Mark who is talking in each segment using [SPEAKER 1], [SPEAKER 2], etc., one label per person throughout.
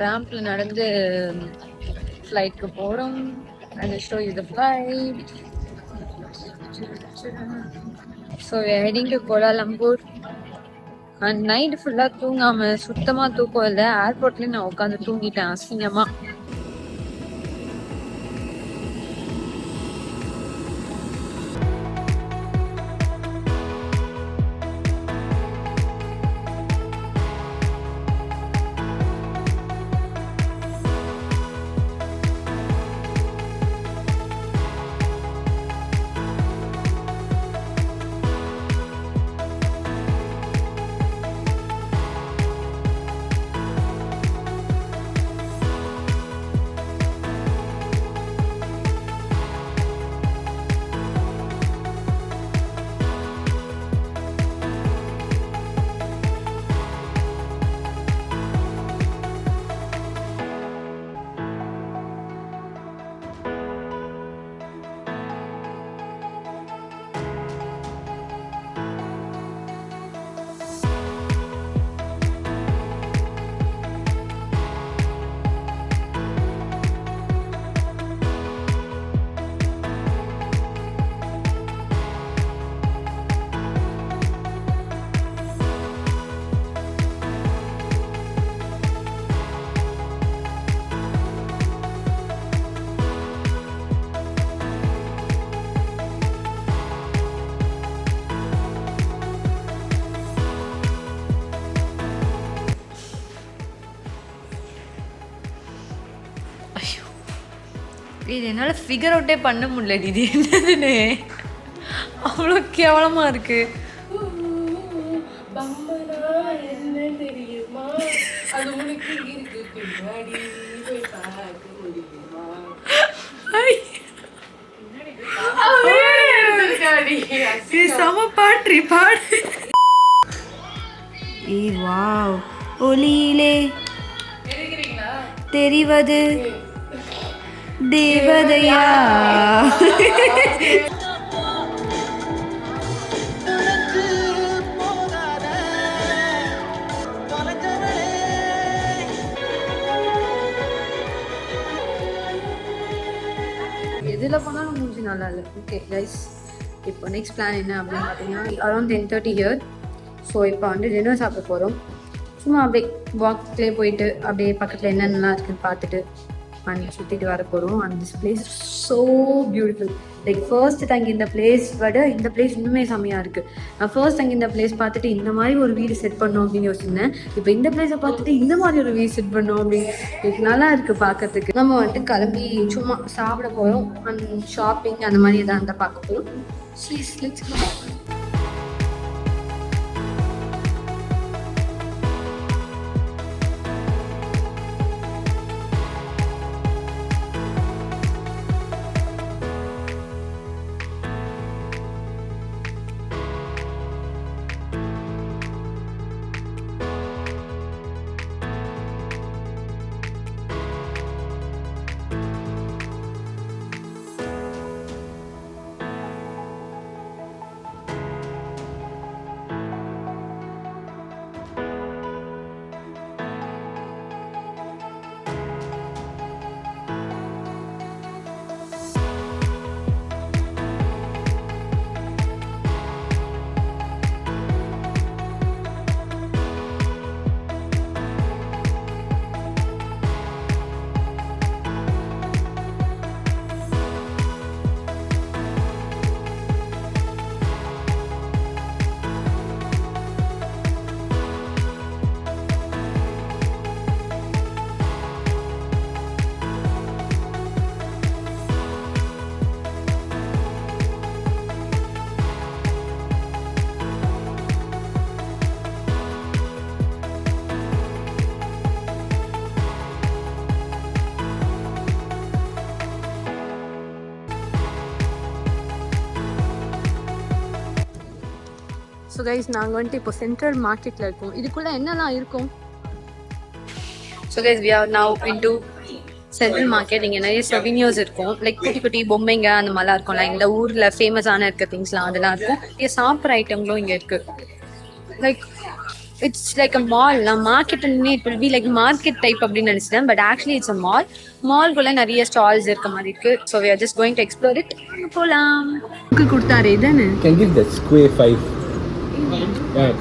[SPEAKER 1] ரேம்ப்ல நடந்து ஃப்ளைட்க்கு போறோம். I will show you the flight. So we are heading to Kuala Lumpur. And night ஃபுல்லா தூங்காம சுத்தமா தூக்கம் இல்லை. ஏர்போர்ட்லயும் நான் உட்காந்து தூங்கிட்டேன் அசிங்கமா. இது என்னால் ஃபிகர் அவுட்டே பண்ண முடியல. இது என்னதுன்னு அவ்வளோ கேவலமாக இருக்கு. செம பாட்ரி பாடு. வாவ், ஒளியிலே தெரிவது தேவதையா. எதில் போனாலும் மூஞ்சி நல்லா இல்லை. ஓகே கைஸ், இப்போ நெக்ஸ்ட் பிளான் என்ன அப்படின்னு பார்த்தீங்கன்னா அரௌண்ட் 10:30 ஹியர். ஸோ இப்போ வந்து டின்னர் சாப்பிட போகிறோம். சும்மா அப்படியே வாக்லேயே போயிட்டு அப்படியே பக்கத்தில் என்னென்னலாம் இருக்குன்னு பார்த்துட்டு சுற்றிட்டு வர போகிறோம். And this place so beautiful. Like first தங்கி இந்த பிளேஸ் விட இந்த பிளேஸ் இன்னுமே செம்மையாக இருக்குது. நான் ஃபர்ஸ்ட் தங்கி இந்த பிளேஸ் பார்த்துட்டு இந்த மாதிரி ஒரு வீடு செட் பண்ணோம் அப்படின்னு யோசிச்சிருந்தேன். இப்போ இந்த பிளேஸை பார்த்துட்டு இந்த மாதிரி ஒரு வீடு செட் பண்ணோம் அப்படின்னு நல்லா இருக்குது பார்க்கறதுக்கு. நம்ம வந்துட்டு கிளம்பி சும்மா சாப்பிட போகிறோம். அண்ட் ஷாப்பிங் அந்த மாதிரி எதாவது இருந்தால் பார்க்க போகிறோம். Let's go. ஸோ கைஸ், நாங்கள் வந்துட்டு இப்போ சென்ட்ரல் மார்க்கெட்டில் இருக்கோம். இதுக்குள்ளே என்னெல்லாம் இருக்கும்? So guys, we are now into central market. இங்கே நிறைய சொவினியர்ஸ் இருக்கும். லைக் குட்டி குட்டி பொம்மைங்க அந்த மாதிரிலாம் இருக்கும்ல. இந்த ஊரில் ஃபேமஸான இருக்க திங்ஸ்லாம் அதெல்லாம் இருக்கும். இங்கே சாப்பிட்ற ஐட்டங்களும் இங்கே இருக்குது. Like it's like a mall. நான் market it will be like market type அப்படின்னு நினைச்சேன், but actually it's a mall. மால்குள்ள நிறைய ஸ்டால்ஸ் இருக்க மாதிரி இருக்கு. So we are just going to explore it. போலாம். கொடுத்தாரு இதானே.
[SPEAKER 2] Can give that square 5.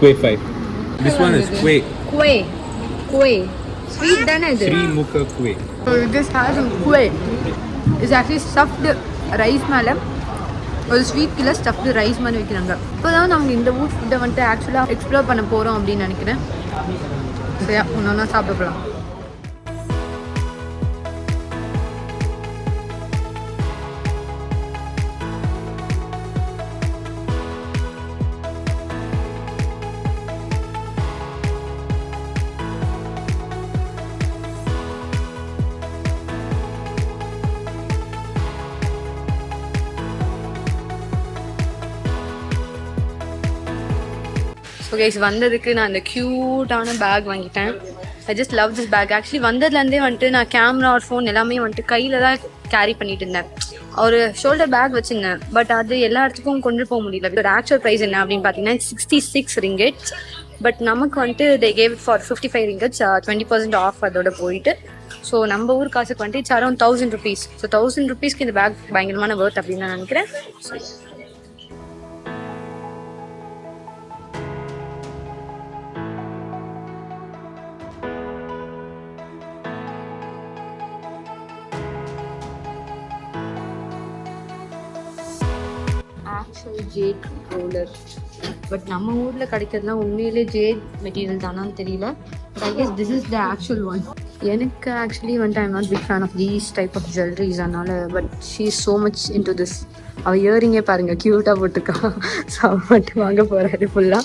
[SPEAKER 2] Quay 5. This one is quay.
[SPEAKER 1] Kueh. Sweet தானே இது.
[SPEAKER 2] Sri Mukha quay.
[SPEAKER 1] So this has some kueh. It's actually stuffed rice மேலே ஒரு sweet கீழே stuffed rice மாதிரி வைக்கிறாங்க. இப்போ தான் நாங்கள் இந்த ஊர் ஃபுட்டை வந்துட்டு ஆக்சுவலாக எக்ஸ்ப்ளோர் பண்ண போகிறோம் அப்படின்னு நினைக்கிறேன். சரியா ஒன்றா சாப்பிட போகலாம். ஸோ கைஸ் வந்ததுக்கு நான் இந்த க்யூட்டான பேக் வாங்கிட்டேன். I just love this bag. Actually வந்ததுலேருந்தே வந்துட்டு நான் கேமரா ஒரு ஃபோன் எல்லாமே வந்துட்டு கையில் தான் கேரி பண்ணிட்டு இருந்தேன். ஒரு ஷோல்டர் பேக் வச்சுருந்தேன், பட் அது எல்லா இடத்துக்கும் கொண்டு போக முடியல. ஒரு ஆக்சுவல் ப்ரைஸ் என்ன அப்படின்னு பார்த்தீங்கன்னா 66 ringgits. பட் நமக்கு வந்துட்டு they gave it for 55 ringgits, 20% off அதோட போயிட்டு. ஸோ நம்ம ஊர் காசுக்கு வந்துட்டு இட்ஸ் அரௌண்ட் 1000 rupees. ஸோ 1000 rupeesக்கு இந்த பேக் பயங்கரமான ஒர்த் அப்படின்னு நான் நினைக்கிறேன். ஆக்சுவல் ஜேட் ரோலர், பட் நம்ம ஊரில் கிடைக்கிறதுலாம் உண்மையிலே ஜேட் மெட்டீரியல் தானான்னு தெரியல. I guess this is the actual one. எனக்கு ஆக்சுவலி வந்துட்டு I'm not big fan of these type of jewelleries, அதனால but she is so much into this. அவள் இயரிங்கே பாருங்கள் க்யூட்டாக போட்டிருக்கா. ஸோ அவள் மட்டும் வாங்க போகிறாரு ஃபுல்லாக.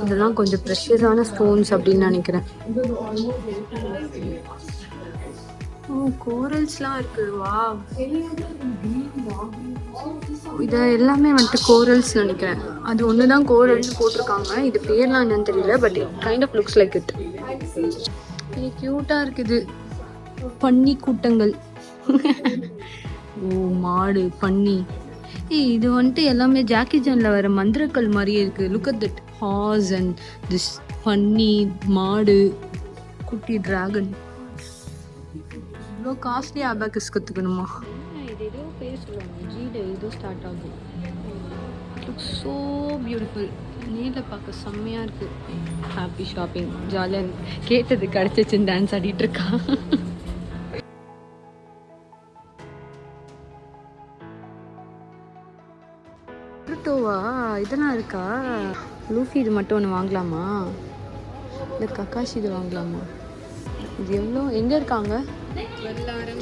[SPEAKER 1] இதெல்லாம் கொஞ்சம் ப்ரெஷியஸான ஸ்டோன்ஸ் அப்படின்னு நினைக்கிறேன். கோரல்ஸ்லாம் இருக்கு. வா, இது எல்லாமே வந்துட்டு கோரல்ஸ் நினைக்கிறேன். அது ஒன்று தான் கோரல்னு போட்டிருக்காங்க. இது பேர்லாம் என்னன்னு தெரியல, but it kind of looks like it. இது க்யூட்டாக இருக்குது. பன்னி கூட்டங்கள். ஓ மாடு பன்னி. இது வந்துட்டு எல்லாமே ஜாக்கி சான்ல வர மந்திரக்கல் மாதிரியே இருக்குது. Look at that horse and this bunny, மாடு, குட்டி டிராகன். இவ்வளோ காஸ்ட்லி அபாக்கஸ் கற்றுக்கணுமா? இது ஏதோ பேர் சொல்லுவாங்க, ஜியில் ஏதோ ஸ்டார்ட் ஆகுது. Looks so beautiful. நேரில் பார்க்க செம்மையாக இருக்குது. Happy shopping. ஜாலியாக கேட்டது கிடச்சிச்சுன்னு டான்ஸ் ஆடிட்டுருக்கா. ருட்டோவா இதெல்லாம் இருக்கா? லூஃபி இது மட்டும் ஒன்று வாங்கலாமா? இந்த கக்காஷி இது வாங்கலாமா? இது எவ்வளோ? எங்கே இருக்காங்க?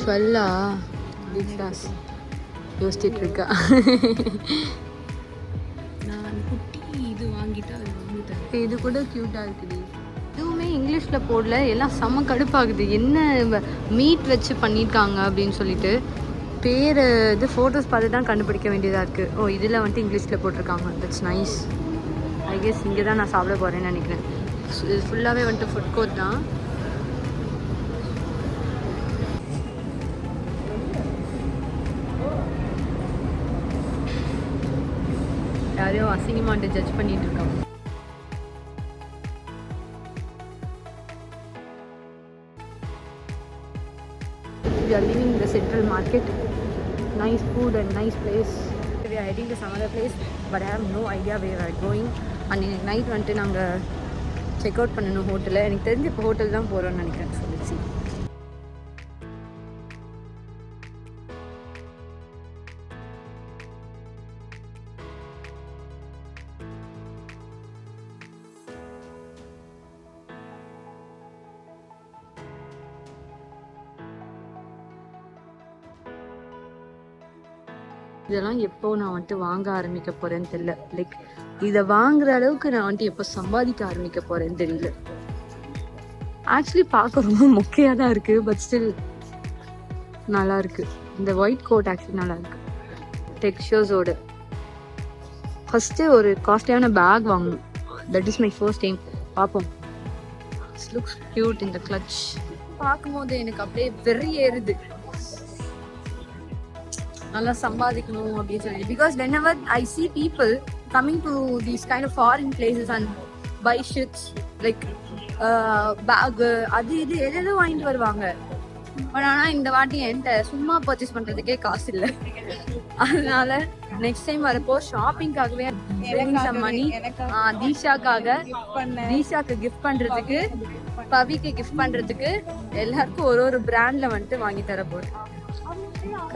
[SPEAKER 1] 12 பிக்ஸாஸ் யோசிச்சுட்டு இருக்கா. நான் குட்டி இது வாங்கிட்டா அது வாங்கிட்டேன். இது கூட க்யூட்டாக இருக்குது. எதுவுமே இங்கிலீஷில் போடல, எல்லாம் செம்ம கடுப்பாகுது. என்ன மீட் வச்சு பண்ணியிருக்காங்க அப்படின்னு சொல்லிட்டு பேர் இது ஃபோட்டோஸ் பார்த்து தான் கண்டுபிடிக்க வேண்டியதாக இருக்குது. ஓ இதில் வந்துட்டு இங்கிலீஷில் போட்டிருக்காங்க. That's nice. ஐ கெஸ் இங்கே தான் நான் சாப்பிட போகிறேன்னு நினைக்கிறேன். இது ஃபுல்லாகவே வந்துட்டு ஃபுட் கோர்ட் தான். யாரையோ அசிங்கமாட்டு ஜட்ஜ் பண்ணிட்டு இருக்காங்க. We are leaving the central market. Nice food and nice place. We are heading to some other place, but I have no idea where we are going. And night வந்துட்டு நாங்கள் check out பண்ணணும் ஹோட்டலில். எனக்கு தெரிஞ்சு இப்போ hotel தான் போகிறோம்னு நினைக்கிறேன். So let's see. இதெல்லாம் எப்போ நான் வந்துட்டு வாங்க ஆரம்பிக்க போறேன்னு தெரியல. லைக் இதை வாங்குற அளவுக்கு நான் வந்துட்டு எப்போ சம்பாதிக்க ஆரம்பிக்க போறேன்னு தெரியல. ஆக்சுவலி பார்க்க ரொம்ப மொக்கையாக தான் இருக்கு, பட் ஸ்டில் நல்லா இருக்கு. இந்த ஒயிட் கோட் ஆக்சுவலி நல்லா இருக்கு டெக்ஸ்சர்ஸோட. ஃபர்ஸ்ட்டு ஒரு காஸ்ட்லியான பேக் வாங்கணும். That is my first time. பார்ப்போம். இட்ஸ் லுக்ஸ் கியூட் இந்த கிளட்ச். பார்க்கும்போது எனக்கு அப்படியே வெறி ஏறுது, நல்லா சம்பாதிக்கணும் அப்படின்னு சொல்லி. Because whenever I see people coming to these kind of foreign places and buy shits like bag அது இது எதோ வாங்கிட்டு வருவாங்க. பட் ஆனால் இந்த வாட்டி என்கிட்ட சும்மா பர்ச்சேஸ் பண்ணுறதுக்கே காசு இல்லை. அதனால நெக்ஸ்ட் டைம் வரப்போ ஷாப்பிங்காகவே மணி தீஷாக்கு கிஃப்ட் பண்ணுறதுக்கு, பவிக்கு கிஃப்ட் பண்ணுறதுக்கு, எல்லாருக்கும் ஒரு பிராண்டில் வந்துட்டு வாங்கி தர போகுது.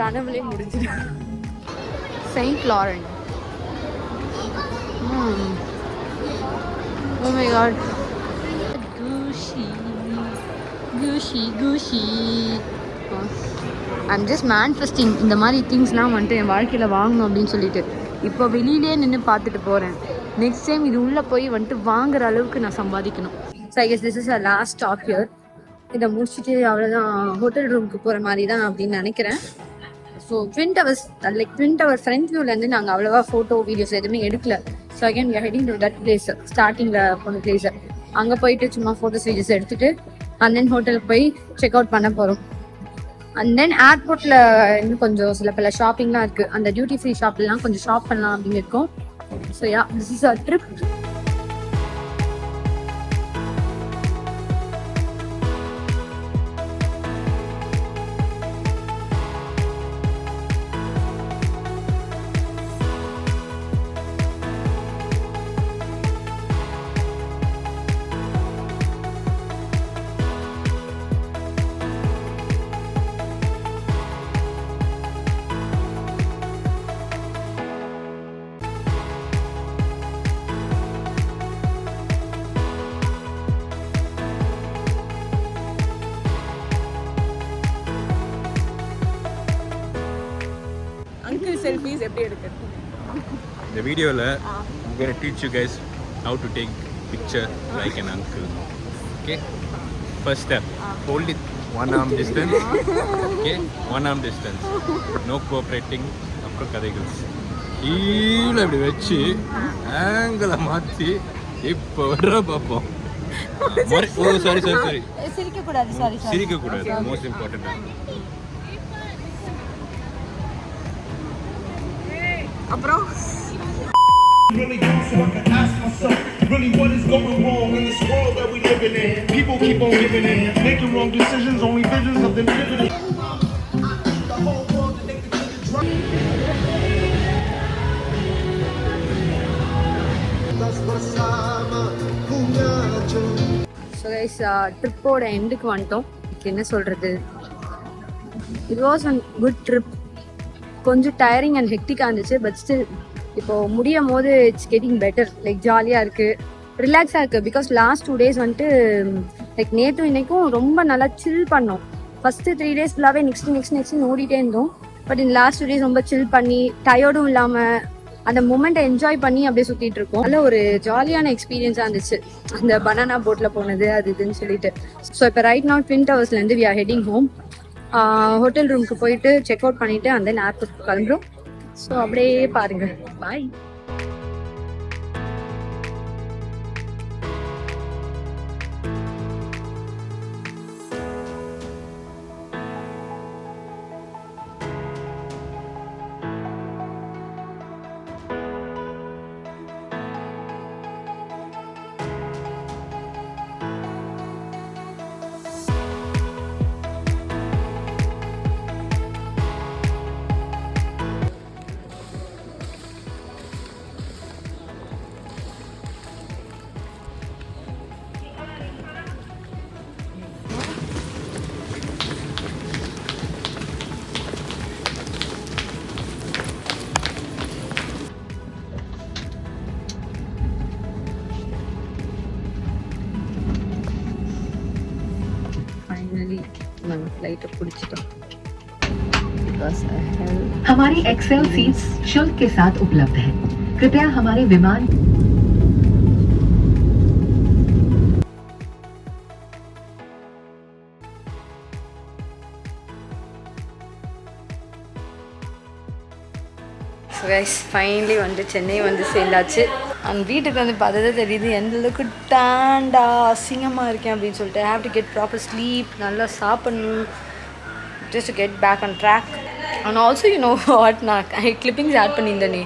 [SPEAKER 1] கனவுலே முடிஞ்சிடும். Saint Laurent. Oh my god. Gucci. I'm just manifesting இந்த மாதிரி திங்ஸ்லாம் வந்துட்டு என் வாழ்க்கையில் வாங்கணும் அப்படின்னு சொல்லிட்டு இப்போ வெளியிலே நின்று பார்த்துட்டு போகிறேன். நெக்ஸ்ட் டைம் இது உள்ளே போய் வந்துட்டு வாங்குற அளவுக்கு நான் சம்பாதிக்கணும். So I guess this is a last stop here. இதை முடிச்சுட்டு அவ்வளோதான், ஹோட்டல் ரூமுக்கு போகிற மாதிரி தான் அப்படின்னு நினைக்கிறேன். ஸோ ட்வின் டவர் ஃப்ரண்ட் வியூலேருந்து நாங்கள் அவ்வளோவா ஃபோட்டோ வீடியோஸ் எதுவுமே எடுக்கல. So again we are heading to that place, ஸ்டார்டிங்கில் போன பிளேஸை. அங்கே போயிட்டு சும்மா ஃபோட்டோஸ் வீடியோஸ் எடுத்துகிட்டு அண்ட் தென் ஹோட்டலுக்கு போய் செக் அவுட் பண்ண போகிறோம். அண்ட் தென் ஏர்போர்ட்டில் இன்னும் கொஞ்சம் சில பல ஷாப்பிங்லாம் இருக்குது. அந்த டியூட்டி ஃப்ரீ ஷாப்லாம் கொஞ்சம் ஷாப் பண்ணலாம் அப்படின்னு இருக்கோம். So yeah, this is a trip.
[SPEAKER 3] Selfies எப்படி எடுக்கிறது?
[SPEAKER 2] இந்த வீடியோவில் I'm going to teach you guys how to take picture like an uncle. Okay? First step, hold it one arm distance. Okay? One arm distance. No cooperating. அப்புறம் கதைகள் கீழே இப்படி வச்சு ஆங்கிளை மாற்றி இப்போ வர்ற பார்ப்போம். ஓ சாரி சிரிக்கக்கூடாது. Most important.
[SPEAKER 3] அப்புறம்
[SPEAKER 4] really do so I can ask myself really what is going wrong in this world that we living in. People keep on giving in, making wrong decisions, only visions of them living in. The whole world to make the children drunk.
[SPEAKER 1] So guys, ட்ரிப்போட எண்டுக்கு வந்துட்டோம். என்ன சொல்கிறது, it was a good trip. கொஞ்சம் tiring and ஹெக்டிக்காக இருந்துச்சு. But still இப்போது முடியும் போது இட்ஸ் கெட்டிங் பெட்டர். லைக் ஜாலியாக இருக்குது, ரிலாக்ஸாக இருக்குது. பிகாஸ் லாஸ்ட் 2 days வந்துட்டு லைக் நேற்றும் இன்னைக்கும் ரொம்ப நல்லா சில் பண்ணோம். ஃபஸ்ட்டு 3 days ஃபுல்லாகவே நெக்ஸ்ட் ஓடிட்டே இருந்தோம். பட் இந்த லாஸ்ட் 2 days ரொம்ப சில் பண்ணி டயர்டும் இல்லாமல் அந்த மூமெண்ட்டை என்ஜாய் பண்ணி அப்படியே சுற்றிட்டு இருக்கோம். நல்ல ஒரு ஜாலியான எக்ஸ்பீரியன்ஸாக இருந்துச்சு அந்த பனானா போட்டில் போனது அது இதுன்னு சொல்லிட்டு. ஸோ இப்போ ரைட் நவ் ட்வின் டவர்ஸ்லேருந்து we are heading home. Hotel ரூமுக்கு போயிட்டு செக் அவுட் பண்ணிவிட்டு அந்த ஏர்போர்ட் கிளம்புறோம். ஸோ அப்படியே பாருங்கள். பாய்.
[SPEAKER 5] हमारी एक्सेल सीट्स शुल्क के साथ उपलब्ध है. कृपया हमारे विमान
[SPEAKER 1] ஃபைனலி வந்து சென்னை வந்து சேர்ந்தாச்சு. அந்த வீட்டுக்கு வந்து பார்த்ததே தெரியுது எந்த அளவுக்கு டேண்டா அசிங்கமாக இருக்கேன் அப்படின்னு சொல்லிட்டு. Have to get proper sleep, நல்லா சாப்பிடணும், just to get back on track. And also you know what, நான் கிளிப்பிங்ஸ் ஆட் பண்ணியிருந்தேனே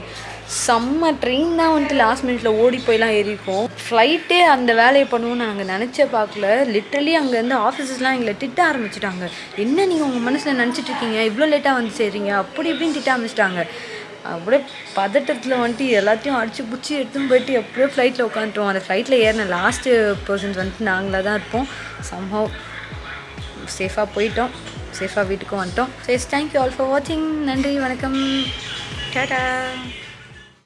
[SPEAKER 1] செம்ம ட்ரெயின் தான் வந்துட்டு லாஸ்ட் மினிட்ல ஓடி போயெல்லாம் ஏறியிருக்கோம். ஃப்ளைட்டே அந்த வேலையை பண்ணுவோம்னு நாங்கள் நினச்சே பார்க்கல. லிட்ரலி அங்கேருந்து ஆஃபீஸர்ஸ்லாம் எங்களை திட்ட ஆரம்பிச்சிட்டாங்க. என்ன நீங்கள் உங்கள் மனசில் நினச்சிட்டு இருக்கீங்க, இவ்வளோ லேட்டாக வந்து சேர்றீங்க அப்படி இப்படின்னு திட்ட ஆரம்பிச்சிட்டாங்க. அப்படியே பதட்டத்தில் வந்துட்டு எல்லாத்தையும் அடிச்சு பிடிச்சி எடுத்துன்னு போயிட்டு எப்படியோ ஃப்ளைட்டில் உட்காந்துட்டோம். அந்த ஃப்ளைட்டில் ஏறின லாஸ்ட்டு பர்சன்ஸ் வந்துட்டு நாங்களாக தான் இருப்போம். சம்ஹவ் சேஃபாக போயிட்டோம், சேஃபாக வீட்டுக்கும் வந்துட்டோம். ஸோ தேங்க்யூ ஆல் ஃபார் வாட்சிங். நன்றி, வணக்கம், டாடா.